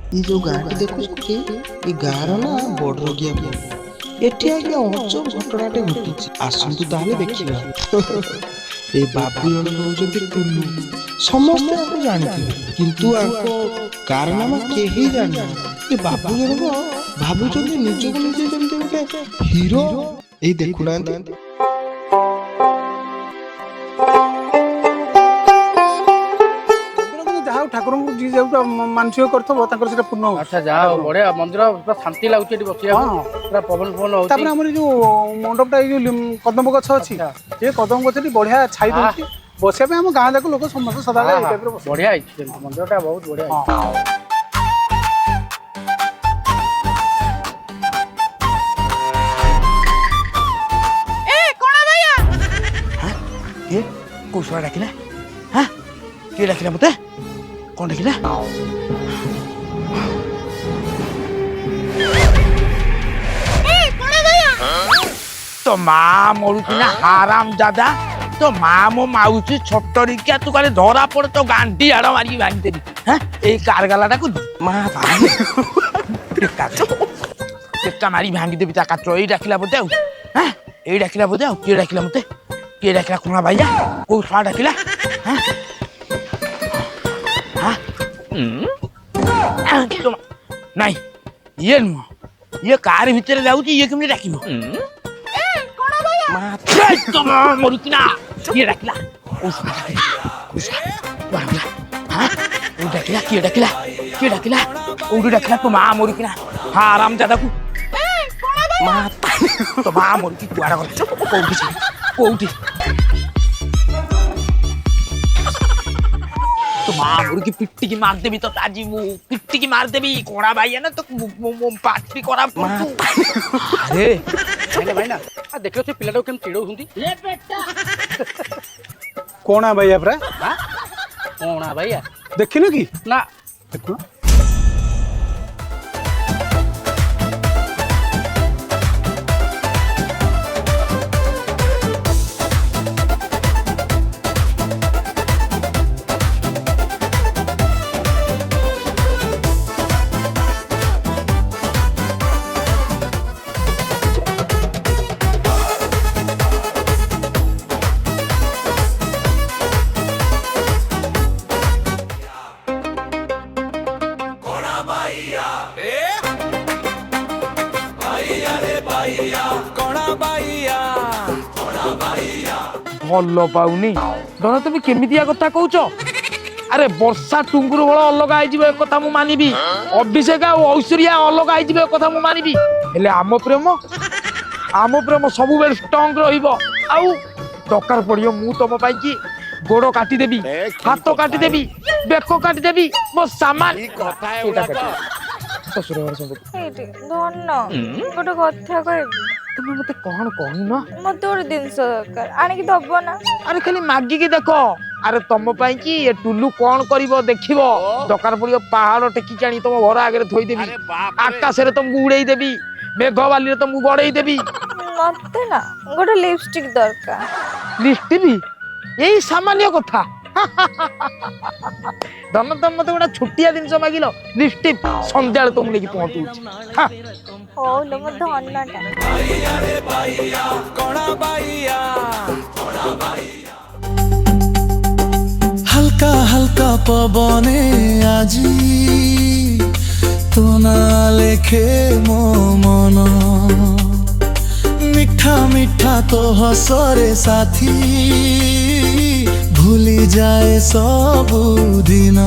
ये जो गाँटी देखुଛନ୍ତି ये गाँर ना बड़रगिया पुर एठी आज्ञा अजब घटनाटे घटी आसतु ताले देखिबा। ए बाबू जन होउଛନ୍ତି टुल्लू समस्त आपको जानथिबे किंतु आको कारनामा केही जानि ए बाबू जन भाबुଛନ୍ତି ନିଜକୁ ନିଜେ ଯେମିତି ଗୋଟେ ହିରୋ ଏଇ ଦେଖୁନାହାନ୍ତି। ठाकुर जी जो मानसिक कर पूर्ण हो। अच्छा जाओ बढ़िया मंदिर पूरा शांति लगुच बसिया पूरा पवन पवन होउची। तापर हमर जो मंडपटा जो कदम गछ अछि ये कदम गछ बढ़िया छाई दउची बसिया पे हम गां जाक लोक समस्त सदा टाइप रो बढ़िया है मंदिरटा बहुत बढ़िया है। ए कोना भैया हां ये कोसवा डाकिला हां के डाकिला मते कौन डाकिला ए कोना भैया तो मां मरुती ना हराम दादा तो मां मो माउची छोटरिका तू काले धरा पड़ तो गांडी आड़ मारी भांगी देबी हैं ए कारगालाटा को मां भाई केटा मारी भांगी देबी ता काचो ए डाकिला बोते हैं ए डाकिला बोते के डाकिला मते के डाकिला कोना भैया को स्वा डाकिला हैं हां तो नहीं ये नु ये कार भीतर जाउची ये केमने डाकिबो ए कोना भैया मां तो मरुती ना ये डाकिला उस बाबला हां ओ डाकिला के डाकिला ओ डाकिला तो मां मरुती ना हराम दादा को ए कोना भैया मां तो मां मरुती कुआडा कर कोउठी तो मां मुर्गी पिट्टी की मार देबी तो ताजी मु पिट्टी की मार देबी कोड़ा भाई है ना तो पार्टी करा अरे भाई भाई ना देखियो से पिलाटा केम चिड़ौ हुंदी ले बेटा कोना भैया प्रा हां कोना भैया देखिनो की ना देखो भल पाऊनी धर तुम केमितिया कथा कहूच अरे वर्षा टुंगुर भल अलग आईजिबे एक कथा मु मानिबी अभिषेक और ऐश्वर्या अलग आईजिबे एक कथा मु मानिबी हेले आम प्रेम सब बेल स्ट्रांग रहिबो आउ दरकार पड़ियो मु तम पाई की गोड़ काटी देबी हाथ काटी देबी बेक काटी देबी मो सामान ससुर घर सब धन गोटे कथा कहबी तुम मते कौन कहून मत गोटे जिनस दरकार आनिक दब ना अरे खाली मागिकी देख अरे तुम पाई की ये टुल्लू कौन करिवो देखिवो दरकार पड़ियो पहाड़ टेकिक आनी तुम घर आगे थोई देबी आकाश रे तुमको उड़ेई देबी मेघ बाली रे तुमको गड़ेई देबी मते ना गोटे लिपस्टिक दरकार लिस्ट भी यही सामान्य कथा धन तुम मत गोटा छुट्टिया जिनस मागिल लिपस्टिक संध्या तुम लेकिन पहुंचू हो लो मो धनटा हल्का हल्का पवने आजी तो ना लेखे मो मन मिठा मिठा तो हसरे साथी भूली जाए सब दिन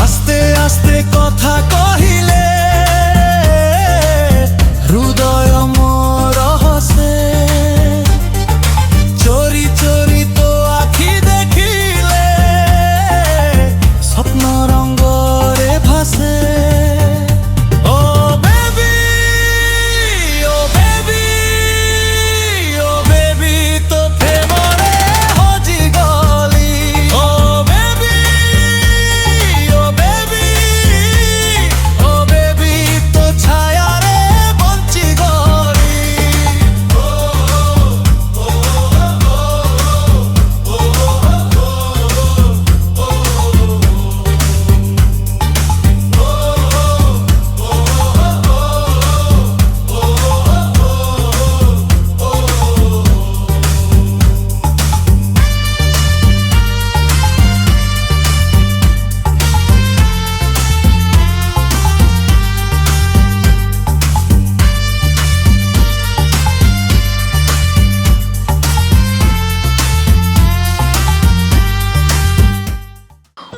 आस्ते आस्ते कथा कहिले हृदय मोर हसे चोरी चोरी तो आखि देखिले स्वप्न रंग रे भासे ओ बेबी तो प्रेम रे हजी गली ओ बेबी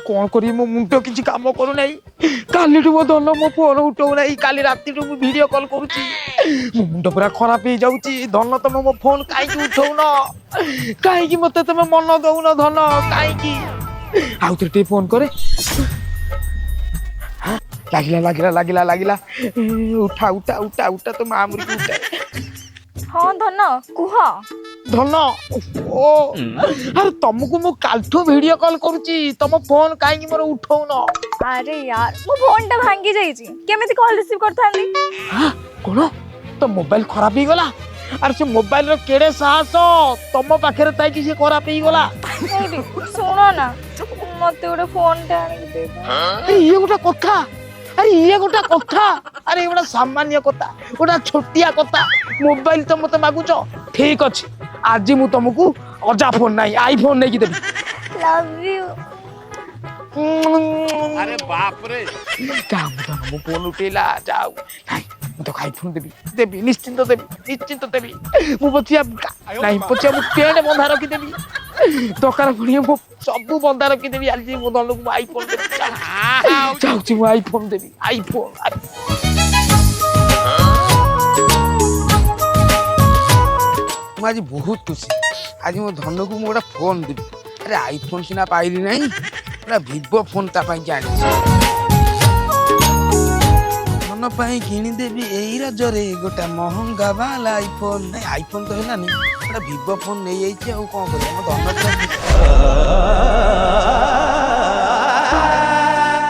कौन करी मो मुंड किसी काम करू नहीं काली मो धन मो फोन उठाऊ नहीं काली राति मु वीडियो कॉल करूची मो मुंड पूरा खराब हो जाउची धन तुम मो फोन काई उठाऊ न काई मते तुम मन दउन धन काई आउ टे फोन करे लागिला लागिला लागिला लागिला उठा उठा उठा उठा तो मामुरी उठा हाँ धन कुह धन ओ अरे तुमको मु कालठू वीडियो कॉल करूची तुम फोन काई मोर उठाऊ न अरे यार मो फोन टा भांगी जाईची केमिति कॉल रिसीव करथांदी कोन तो मोबाइल खराब ही गला अरे से मोबाइल रो केड़े साहस तुम पाखरे ताई कि से खराब ही गला सुनो ना मते गोटे फोन टा आनी दे अरे ये गोटा कथा अरे ये गोटा कथा अरे गोटा सामान्य कथा गोटा छोटिया कथा मोबाइल तो मते मागुच ठीक अछि आज मु तुमको अजा फोन नहीं आईफोन नहीं की देबी लव यू अरे बाप रे काम तो मु फोन उठेला जाऊ नहीं मु तो आईफोन देबी देबी निश्चिंत देबी मु बचिया नहीं बचिया मु पेन बंधा रखी देबी दरकार पुणी मु सब बंधा रखी देबी आज मु धन को आईफोन देबी जाऊ मु आईफोन देबी आईफोन मु आज बहुत खुशी आज मो धन को मु गोटा फोन देबी अरे आईफोन सिना पाइली नहीं पूरा भिवो फोन ता पाई जानी मन पाई किनी देबी एई रजरे गोटा महंगा वाला आईफोन नहीं आईफोन तो हैला नहीं गोटा भिवो फोन नहीं जाइछि आ कोन करे मो धन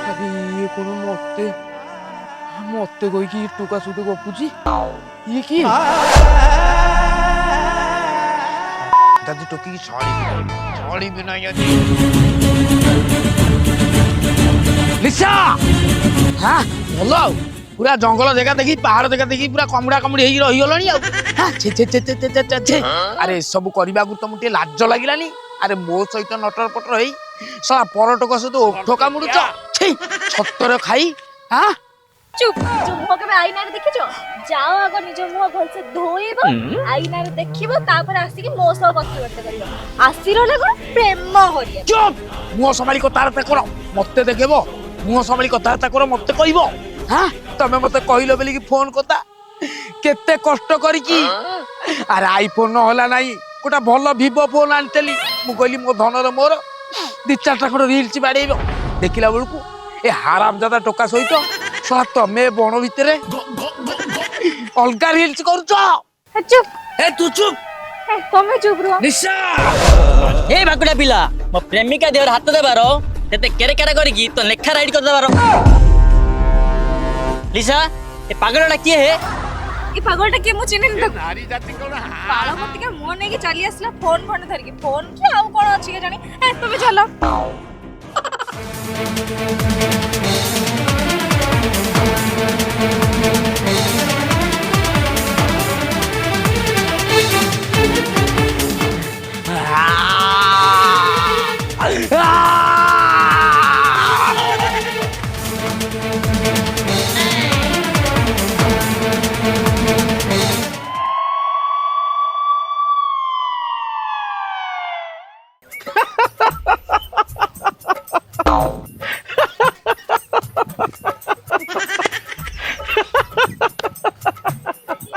अभी ये कोन मते मते कोई की टुका सुते गपुची ये की दादी टोकी की छड़ी भी नहीं अछि लिसा हां हेलो पूरा जंगल जगह देखी पहाड़ जगह देखी पूरा कमड़ा कमड़ी हेई रही गलनी आ छे छे छे छे छे छे अरे सब करबा को तुम टे लाज लागिलानी अरे मो सहित नटर पटर हेई साला परटक सहित ओठका मुडुच छी छत्तर खाई हां चुप जो मुह के आईना रे देखिजो जाओ आगो निज मुह भल से धोइबो आईना रे देखिबो तापर आसी के मो सब कथि करते करियो आसी रहले कोन प्रेम हरिया चुप मुह संभाली कथारता करो मते देखबो मुह संभाली कथारता करो मते कहबो हां तमे मते कहिलो बेली की फोन कथा केते कष्ट करी की अरे आईफोन न होला नाही कोटा भलो भिवो फोन आनतेली मु कहली मो धनर मोर दी चारटा खड़ रील्स बाडेइबो देखिला बेलकू ए हरामजादा टोका सहित साला तमे बण भितरे अलगा रील्स करूछ चुप ए तू चुप तमे चुप रहो निशा ए बाकुड़ा पिला मो प्रेमिका देवर हाथ देबारो तेते केरे केरे करी तो लेखा राइड कर देबारो लिसा ए पागलटा किए हे ई पागलटा के मु चिन्हिन त नारी जाति कोन बाळमती के मोह नै के चली आसला फोन फोन धर के फोन के आउ कोन अछि के जानी ए तमे चलो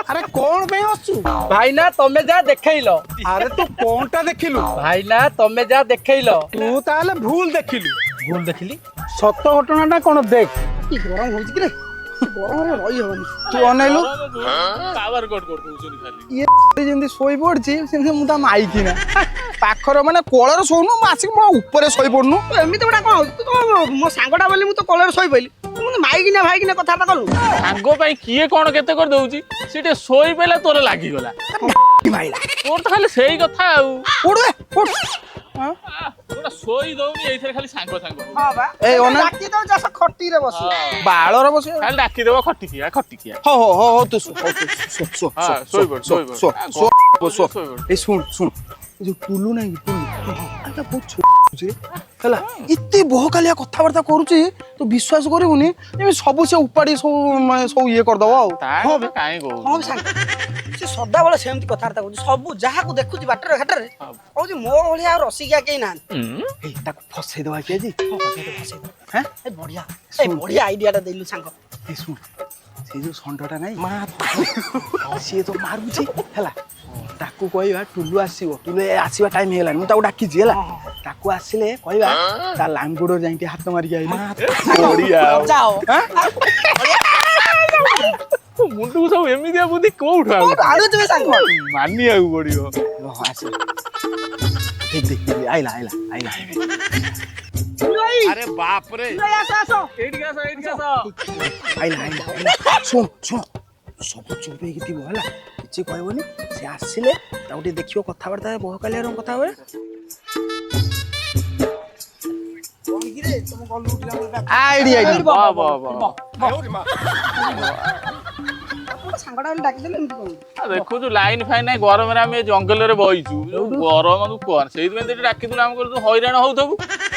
अरे कौन पे हसु भाई ना तमे जा देखैलो अरे तू कौनटा देखिलु भाई ना तमे जा देखैलो तू ताले भूल देखिलु भूल देखली सत घटनाटा कोन देख की गरम होउछ कि रे गरम रे रही होनी तू अनैलु पावर कट कर दउछनी खाली ये जेंदी सोई पड़छि सेंसे मु ता माई किना पाखर माने कोलर सोनु मासिक मो ऊपर सोई पड़नु एमिति बडा कोन तू मो सांगडा बोली मु तो कोलर सोई पइली मु माई किना भाई किना कथा कलु सांगो पई किए कोन केते कर दउची सिटे सोई पेला तोरे लागी गला माइला तोर तो खाली सेही कथा आउ उड़ बे उड़ हां तोरा सोई दउनी एथरे खाली सांगो सांगो हां बा ए ओना डाकी दो जस खट्टी रे बस बाळ रे बस खाली डाकी देबो खट्टी किया हो हो हो तू सो हां सोई पड़ सो ए सुन सुन जो टुलु नाही टुलु आटा बहुत छोट जे हला इत्ते बहकालिया कथा वार्ता करूची तो विश्वास करिवनी एमे सब से उपाडी सब माने सब ये कर दबो हां बे काई गो हां सांग से ସଦାବେଳେ ସେମିତି କଥାବାର୍ତ୍ତା କରୁଛି ସବୁ ଯାହାକୁ ଦେଖୁଛି ବାଟରେ ଘାଟରେ କହୁଛି ମୋ ଭଳିଆ ଆଉ ରସିକିଆ କେହି ନାହାନ୍ତି ତାକୁ ଫସେଇ ଦବା କି ଆଜି ହଁ ବଢିଆ ବଢିଆ ଆଇଡିଆଟା ଦେଲୁ ସାଙ୍ଗ ଶୁଣ ସେଇ ଯୋଉ ଷଣ୍ଢଟା ନାଇଁ ସିଏ ତ ମାରୁଛି ହେଲା ତାକୁ କହିବା ଟୁଲୁ ଆସିବ ଟୁଲୁ ଆସିବା ଟାଇମ ହେଇଗଲାଣି ମୁଁ ତାକୁ ଡାକିଛି ହେଲା ତାକୁ ଆସିଲେ କହିବା ତା ଲାଙ୍ଗୁଡ ଯାଇକି ହାତ ମାରିକି ଆଇଲେ ମୁଣ୍ଡକୁ ସବୁ ଏମିତିଆ ବୁଦ୍ଧି କୋଉଠୁ ମାନିବାକୁ ପଡିବ। ଆଇଲା ଆରେ ବାପରେ ଏଇଠିକି ଆସ ଶୁଣ ସବୁ ଚୁପ ହେଇକି ଥିବ ହେଲା କିଛି କହିବନି ସେ ଆସିଲେ ତାକୁ ଟିକେ ଦେଖିବ କଥାବାର୍ତ୍ତା ବହକାଲିଆ କଥା ହୁଏ ଦେଖୁଛୁ ଲାଇନ ଫାଇନ ନାହିଁ ଗରମରେ ଆମେ ଜଙ୍ଗଲରେ ବଇଛୁ ଗରମ ତୁ କହ ସେଇଥିପାଇଁ ତୁ ଡାକିଥିଲୁ ଆମକୁ ତୁ ହଇରାଣ ହଉଥିବୁ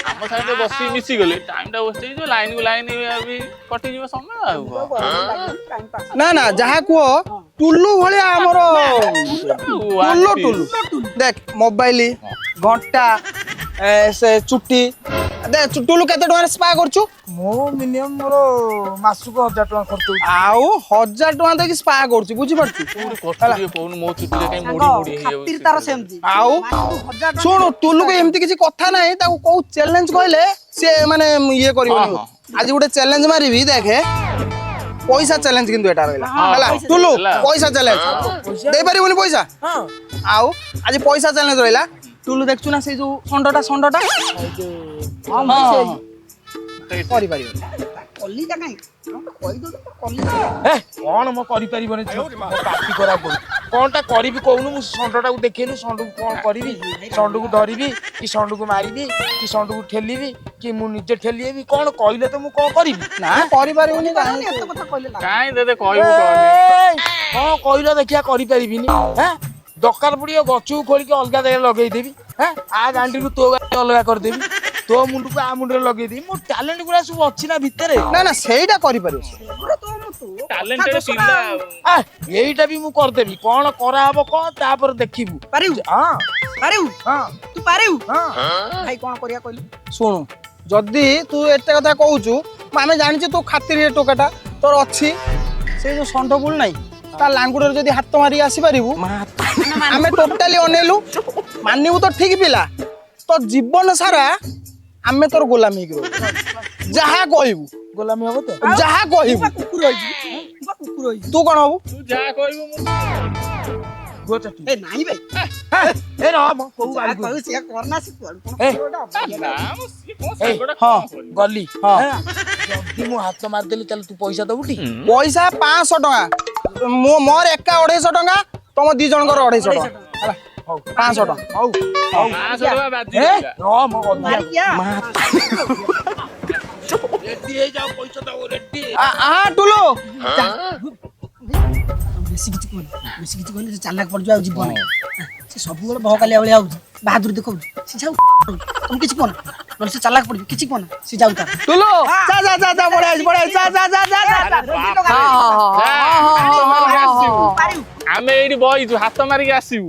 ଆମ ସାଙ୍ଗରେ ବସି ମିଶିଗଲେ ଟାଇମ ଟା ବସି ହେଇଯିବ ଲାଇନ କୁ ଲାଇନ ବି କଟିଯିବ ସମୟ ଆଉ ନା ଯାହା କୁହ ଟୁଲୁ ଭଳିଆ ଆମର ଟୁଲୁ ଦେଖ ମୋବାଇଲ ଘଣ୍ଟା ସେ ଚୁଟି ଟୁଲୁ କେତେ ଟଙ୍କାରେ ସ୍ପା କରୁଛୁ ମୁଁ ମିନିମମ୍ ମୋର ମାସକୁ 1000 ଟଙ୍କା ଖର୍ଚ୍ଚ ହଉଛି ଆଉ 1000 ଟଙ୍କା ଦେଇକି ସ୍ପା କରୁଛି ବୁଝିପାରୁଛୁ କହୁନୁ ମୋ ଚୁଟିରେ କାଇଁ ମୋଡି ହେଇଯାଉଛି ଆଉ ଶୁଣୁ ଟୁଲୁକୁ ଏମିତି କିଛି କଥା ନାହିଁ ତାକୁ କୋଉ ଚ୍ୟାଲେଞ୍ଜ କହିଲେ ସେ ମାନେ ଇଏ କରିବନି ଆଜି ଗୋଟେ ଚ୍ୟାଲେଞ୍ଜ ମାରିବି ଦେଖେ ପଇସା ଚ୍ୟାଲେଞ୍ଜ କିନ୍ତୁ ଏଟା ରହିଲା ହେଲା ଟୁଲୁ ପଇସା ଚ୍ୟାଲେଞ୍ଜ ଦେଇପାରିବୁନି ପଇସା ଆଉ ଆଜି ପଇସା ଚ୍ୟାଲେଞ୍ଜ ରହିଲା ଟୁଲୁ ଦେଖଛୁ ନା ସେଇ ଯୋଉ ଷଣ୍ଢଟା କରିପାରିବନି କଣ ମୁଁ କରିପାରିବନି ପାଟି ଖରାପ କରୁଛି କଣଟା କରିବି କହୁନୁ ମୁଁ ଷଣ୍ଢଟାକୁ ଦେଖେଇଲୁ ଷଣ୍ଢକୁ କଣ କରିବି ଷଣ୍ଢକୁ ଧରିବି କି ଷଣ୍ଢକୁ ମାରିବି କି ଷଣ୍ଢକୁ ଠେଲିବି କି ମୁଁ ନିଜେ ଠେଲିବି କଣ କହିଲେ ତ ମୁଁ କଣ କରିବି ନା କରିପାରିବୁନି କାଇଁ ଦେଦେ କହିବୁ କଣ କହିଲ ଦେଖିଆ କରିପାରିବିନି ଦରକାର ପଡିବ ଗଛକୁ ଖୋଳିକି ଅଲଗା ଜାଗାରେ ଲଗେଇଦେବି ଆ ଗାଣ୍ଡିରୁ ତୋ ଗାଣ୍ଡି ଅଲଗା କରିଦେବି ତୋ ମୁଣ୍ଡକୁ ଆ ମୁଣ୍ଡରେ ଲଗେଇଦେବି ମୋ ଟ୍ୟାଲେଣ୍ଟ ଗୁଡା ସବୁ ଅଛି ନା ଭିତରେ ନା ସେଇଟା କରିପାରିବ ଏଇଟା ବି ମୁଁ କରିଦେବି କଣ କରାହବ କଣ ତାପରେ ଦେଖିବୁ ଶୁଣୁ ଯଦି ତୁ ଏତେ କଥା କହୁଛୁ ଆମେ ଜାଣିଛୁ ତୁ ଖାତିର ଟୋକାଟା ତୋର ଅଛି ସେଇ ଯୋଉ ଷଣ୍ଢ ବୁଲ ନାହିଁ ତା ଲାଙ୍ଗୁଡରେ ଯଦି ହାତ ମାରିକି ଆସିପାରିବୁ ଆମେ ଟୋଟାଲି ଅନେଇଲୁ ମାନିବୁ ତ ଠିକ ପିଲା ତ ଜୀବନ ସାରା ଆମେ ତୋର ଗୋଲାମୀ ହେଇକି ରହିବୁ ଯାହା କହିବୁ ଗୋଲାମୀ ହବ ତ ଯାହା କହିବୁ ତୁ କଣ ହବୁ ତୁ ଯାହା କହିବୁ ଗଲି ଯଦି ମୁଁ ହାତ ମାରିଦେଲି ତାହେଲେ ତୁ ପଇସା ଦବୁଟି ପଇସା 500 ଟଙ୍କା ମୋର ଏକା 250 ଟଙ୍କା ତମ ଦି ଜଣଙ୍କର 250 ଟଙ୍କା ହେଲା 500 ଟଙ୍କା ହଉ ଟୁଲୁ ବେଶୀ କିଛି କହିଲେ ସେ ଚାଲାକ ପଡିଯିବ ଆଉ ଯିବ ନାହିଁ ସେ ସବୁବେଳେ ବହକାଲିଆ ଭଳିଆ ହଉଛି ବାହାଦୁର ଦେଖାଉଛି ସେ ଯାଉ ତମେ କିଛି କୁହ ନହେଲେ ସେ ଚାଲାକ ପଡିଯିବ କିଛି କୁହ ସେ ଯାଉ ଟୁଲୁ ଆମେ ଏଇଠି ବଇଛୁ ହାତ ମାରିକି ଆସିବୁ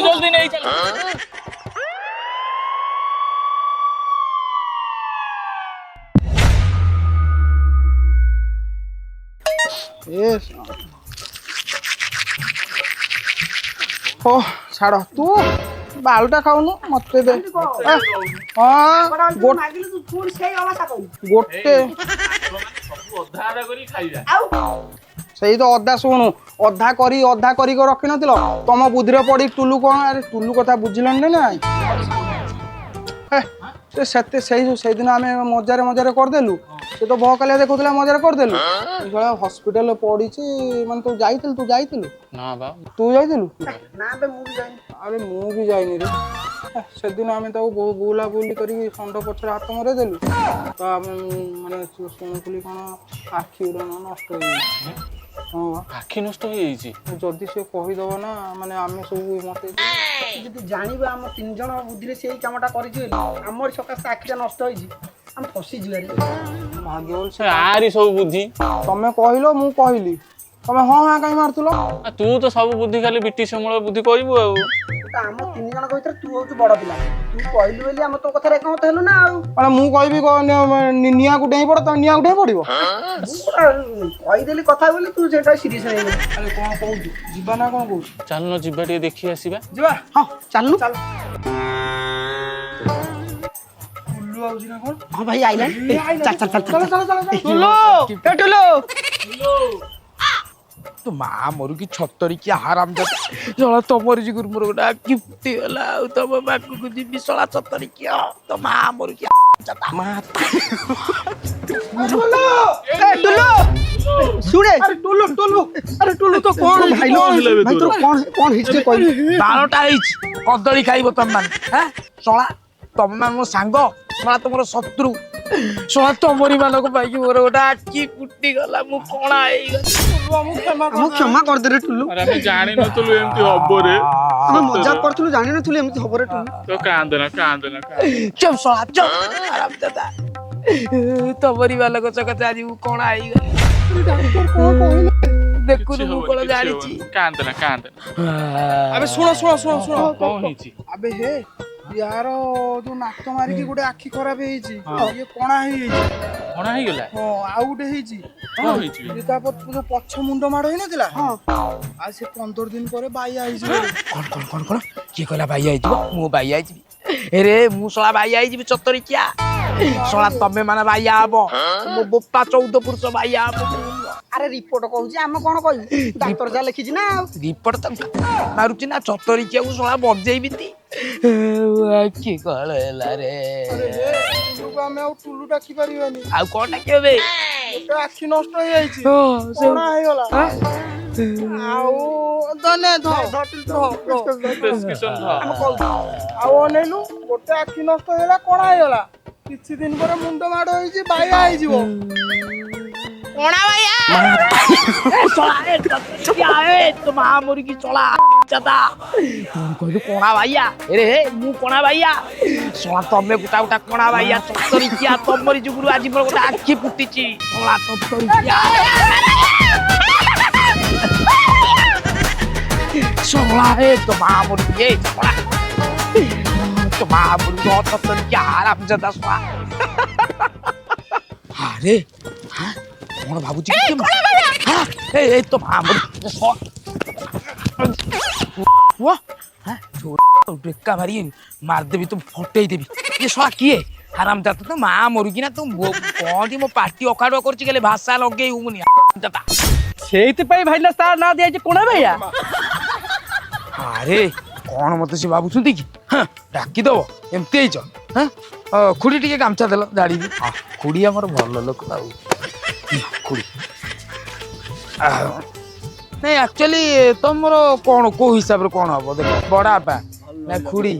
ଜଲ୍ଦି ନେଇ ଚାଲ ଛାଡ ତୁ ବାଳୁଟା ଖାଉନୁ ମତେ ଦେ ଗୋଟେ ସେଇ ତ ଅଧା ଶୁଣୁ ଅଧା କରିକି ରଖିନଥିଲ ତମ ବୁଦ୍ଧିରେ ପଡି ଟୁଲୁ କଣ ଆରେ ଟୁଲୁ କଥା ବୁଝିଲନି ନା ସେଇଦିନ ଆମେ ମଜାରେ କରିଦେଲୁ ସେ ତ ବହକାଲିଆ ଦେଖୁଥିଲା ମଜାରେ କରିଦେଲୁ ଶଳା ହସ୍ପିଟାଲରେ ପଡିଛି ମାନେ ତୁ ଯାଇଥିଲୁ ନା ବା ତୁ ଯାଇଥିଲୁ ନା ବେ ମୁଁ ବି ଯାଇନି। ଆରେ ମୁଁ ବି ଯାଇନି ରେ ସେଦିନ ଆମେ ତାକୁ ବୁଲାବୁଲି କରିକି ଷଣ୍ଢ ପଛରେ ହାତ ମରେଇଦେଲୁ ତ ଆମେ ମାନେ ଶୁଣୁଥିଲି କଣ ଆଖି ଗୁଡ଼ା ନଷ୍ଟ ହେଇଯାଇଛି। ହଁ ବା ଆଖି ନଷ୍ଟ ହେଇଯାଇଛି। ଯଦି ସେ କହିଦବ ନା ମାନେ ଆମେ ସବୁ ମତେ ଯଦି ଜାଣିବା ଆମ 3 ଜଣ ବୁଦ୍ଧିରେ ସେଇ କାମଟା କରିଛି ବୋଲି ଆମରି ସକାଶେ ଆଖିଟା ନଷ୍ଟ ହେଇଛି ଆମେ ଫସିଯିବା ରେ। ଭାଗ୍ୟ ବୋଲି ସେ ଆରି ସବୁ ବୁଦ୍ଧି। ତମେ କହିଲ ମୁଁ କହିଲି ତମେ ହଁ ହଁ କାହିଁ ମାରୁଥିଲ? ତୁ ତ ସବୁ ବୁଦ୍ଧି ଖାଲି ବ୍ରିଟିଶ ମୂଳ ବୁଦ୍ଧି କହିବୁ ଆଉ। ଆମ 3 ଜଣଙ୍କ ଭିତରେ ତୁ ହଉଛୁ ବଡ ପିଲା ତୁ କହିଲୁ ବୋଲି ଆମେ ତୋ କଥାରେ ଏକମତ ହେଲୁ ନା ଆଉ। ମାନେ ମୁଁ କହିବି ନିଆଁକୁ ଡେଇଁ ପଡ ତମେ ନିଆଁକୁ ଡେଇଁ ପଡିବ? କହିଦେଲି କଥା ବୋଲି ତୁ ସେଟା ସିରିୟସ୍ ନେଇଗଲୁ। ଆରେ କଣ କହୁଛୁ ଯିବା ନା କଣ କହୁଛୁ? ଚାଲୁନ ଯିବା ଟିକେ ଦେଖି ଆସିବା। ଯିବା ହଁ ଚାଲୁନୁ। ଟୁଲୁ ଆଉଛି ନା କଣ? ହଁ ଭାଇ ଆଇଲାଣି ଚାଲ ଚାଲ ଚାଲ ଚାଲ ତୁ ମା ମରୁ କି ଛତରି କି ହାରାମ ଜଳା ତମର ଯୁଗୁରୁ ମୋର ଗୋଟେ ଆଖି ଫୁଟିଗଲା ଆଉ ତମ ପାଖକୁ ଯିବି ଶଳା ଛତରି କି ତ ମା ମରୁ କି ଶୁଣେ ଆରେ ଟୁଲୁ ତ କଣ ଭାଇ ତୋର କଣ ହେଇଛି କହିଲୁ? ବାରଟା ହେଇଛି କଦଳୀ ଖାଇବ ତମ ମାନେ ଶଳା ତମ ମାନେ ମୋ ସାଙ୍ଗ ଶଳା ତମର ଶତ୍ରୁ ଶଳା ତମରି ମାନଙ୍କ ପାଇକି ମୋର ଗୋଟେ ଆଖି ଫୁଟିଗଲା ମୁଁ କଣା ହେଇଗଲି ଆମକୁ କ୍ଷମା କରିଦେ ଟୁଲୁ। ଆରେ ଆମେ ଜାଣିନଥିଲୁ ଏମିତି ହବ ରେ। ଆମେ ମଜାକ କରୁଥିଲୁ ଜାଣିନଥିଲୁ ଏମିତି ହବ ରେ ଟୁଲୁ। ତ କାନ୍ଦନା। ଚୁପ ଶଳା ଚୁପ ଆରାମ ଦାଦା ତମରି ମାନଙ୍କ ସକାଶେ ଆଜି ମୁଁ କଣା ହେଇଗଲି ଦେଖୁନୁ ମୁଁ କଣ ଜାଣିଛି। କାନ୍ଦନା। ଆବେ ଶୁଣ କଣ ହେଇଛି? ଆବେ ହେ ୟାର ଯୋଉ ନାକ ମାରିକି ଗୋଟେ ଆଖି ଖରାପ ହେଇଛି ଇଏ କଣା ହେଇଯାଇଛି। କଣ ହେଇଗଲା? ହଁ ଆଉ ଗୋଟେ ହେଇଛି କଣ ହେଇଛି? ଇଏ ତାପରେ ଯୋଉ ପଛ ମୁଣ୍ଡ ମାଡ ହେଇନଥିଲା ଆଉ ସେ 15 ଦିନ ପରେ ବାଇଆ ହେଇଯିବ। କଣ କିଏ କହିଲା ବାଇଆ ହେଇଯିବ? ମୁଁ ବାଇଆ ହେଇଯିବି ଏରେ ମୁଁ ଶଳା ବାଇଆ ହେଇଯିବି ଚତରିକିଆ ଶଳା ତମେ ମାନେ ବାଇଆ ହବ ମୋ ବୋପା 14 ପୁରୁଷ ବାଇଆ ହବ। ଆରେ ରିପୋର୍ଟ କହୁଛି ଆମେ କଣ କହିବୁ ଡାକ୍ତର ଯାହା ଲେଖିଛି ନା ଆଉ। ରିପୋର୍ଟ ତ ମାରୁଛି ନା ଚତରିକିଆକୁ ଶଳା ବଜେଇବି କି କଳ ହେଲା ରେ ଆମେ ଆଉ ଟୁଲୁ ଡାକି ପାରିବାନି। ଆଉ କଣ ଡାକିବ ବେ? ଗୋଟେ ଆଖି ନଷ୍ଟ ହେଇଯାଇଛି ସେ କଣା ହେଇଗଲା ଆଉ ପ୍ରେସକ୍ରିପସନ ଧର। ଆଉ ଅନେଇଲୁ ଗୋଟେ ଆଖି ନଷ୍ଟ ହେଇଗଲା କଣା ହେଇଗଲା କିଛି ଦିନ ପରେ ମୁଣ୍ଡ ମାଡ ହେଇଛି ବାଇଆ ହେଇଯିବ। କଣା ବାଇଆ ତ ମା ମରିକି ଚଳା ଚାତା କହିଲୁ କଣା ବାଇଆ ଏରେ ମୁଁ କଣା ବାଇଆ ଶଳା ତମେ ଗୋଟା କଣା ବାଇଆ ଚତରିକିଆ ତମରି ଯୁଗୁରୁ ଆଜି ମୋର ଗୋଟେ ଆଖି ଫୁଟିଛି ଶଳା ଚତରିକିଆ ଶଳା ତ ମା ମରିକି ଶଳା ତ ମା ମରିକି ଚତରିକିଆ ଆରାମ ଚାତା ଶଳା ଆରେ କଣ ଭାବୁଛି ତ ମା ମରିକି ଡେକା ମାରି ମାରିଦେବି ତୁ ଫଟେଇ ଦେବି ଏ ଶଳା କିଏ ହାରାମ ଜାତ ତ ମା ମରୁକି ନା ତୁ କହନ୍ତି ମୋ ପାଟି ଅକାଡୁଆ କରୁଛି ହେଲେ ଭାଷା ଲଗେଇ ହଉନି ସେଇଥିପାଇଁ ଭାଇନା ତା ନାଁ ଦିଆଯାଇଛି କୋଣା ଭାଇଆ। ଆରେ କଣ ମତେ ସେ ଭାବୁଛନ୍ତି କି ଡାକିଦବ ଏମିତି ହେଇଛ ଖୁଡି ଟିକେ ଗାମଛା ଦେଲ ଜାଣିବି ଖୁଡି ଆମର ଭଲ ଲୋକ ଆଉ ଖୁଡି ନାଇଁ ଆକ୍ଚୁଆଲି ତମର କଣ କୋଉ ହିସାବରେ କଣ ହବ ଦେଖ ବଡ ବାପା ନା ଖୁଡି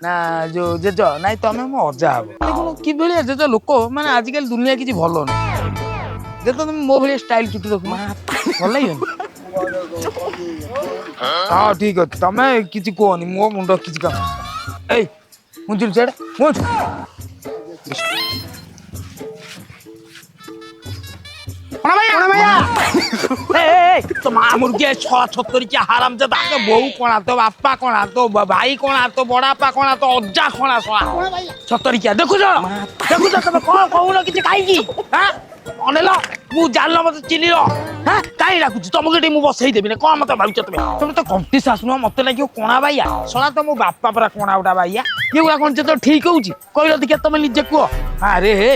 ନା ଯୋଉ ଜେଜ ନାଇଁ ତମେ ମୋ ଅଜା ହବ ଦେଖୁନ କିଭଳିଆ ଜେଜ ଲୋକ ମାନେ ଆଜିକାଲି ଦୁନିଆ କିଛି ଭଲ ନାହିଁ ଯେତେ ତମେ ମୋ ଭଳିଆ ଷ୍ଟାଇଲ ଚୁଟି ରଖୁନ ଭଲ ଲାଗିବନି। ହଁ ଠିକ ଅଛି ତମେ କିଛି କୁହନି ମୋ ମୁଣ୍ଡ କିଛି କାମ ଏଇ ମୁଁ ଯିବି ସିଆଡେ তো মা মুরগি ছতরিকিয়া হারাম জাদা বউ কোনা তো বাপা কোনা তো ভাই কোনা তো বড়াপা কোনা তো অজ্জা কোনা শোনা ছতরিকিয়া দেখুছ তুমি কଣ କହୁନ କିଛି କାହିଁକି ଅନେଇଲ ମୁଁ ଜାଣିଲ ମତେ ଚିହ୍ନିଲ କାହିଁ ଡାକୁଛି ତମକୁ ଏଠି ମୁଁ ବସେଇଦେବି ନା କଣ ମତେ ଭାବୁଛ ତମେ ତ କମ୍ପିଟିସ ଆସୁନ ମତେ ଲାଗିବ କଣା ବାଇଆ ଶଳା ତ ମୋ ବାପା ପରା କଣା ଗୋଟା ବାଇଆ ଏଗୁଡା କଣ ତ ଠିକ ହଉଛି କହିଲ ଦେଖିଆ ତମେ ନିଜେ କୁହ ଆରେ ହେ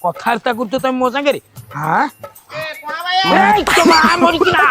କଥାବାର୍ତ୍ତା କରୁଛ ତମେ ମୋ ସାଙ୍ଗରେ ହଁ ମରିକି ନା